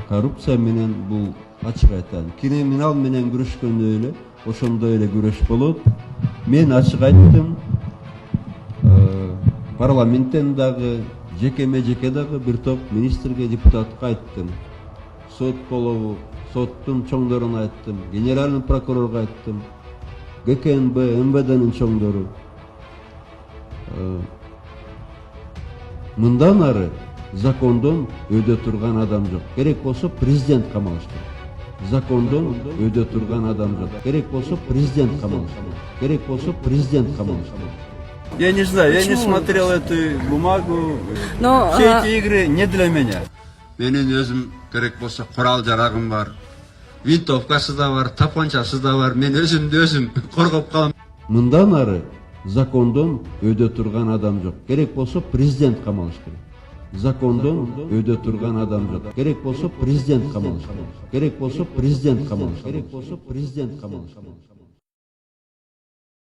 коррупция менен бул ачык айтам. Криминал менен күрөшкөндө эле ошондой эле күрөш болот. Мен ачык айттым. Парламенттен дагы, жекеме дагы бир топ министрге, депутатка айттым. Сот болобу, соттун чоңдоруна айттым, генеральный прокурорго айттым, ГКНБ, МВДнын чоңдору. Мындан ары закондон өйдө турган адам жок. Керек болсо президент камалыш керек. Закондон өйдө турган адам жок. Керек болсо президент камалыш керек. Керек болсо президент камалыш керек. Я не знаю, я не смотрел эту бумагу. Но все эти игры не для меня. Менин өзүм керек болсо курал жарагым бар. Винтовкасы да бар, тапанчасы да бар. Мен өзүмдү өзүм коргоп калам. Мындан ары закондон өйдө турган адам жок. Керек болсо президент камалыш керек. Закондон өйдө турган адам жок. Керек болсо президент камалыш керек. Керек болсо президент камалыш керек. Керек болсо президент камалыш керек.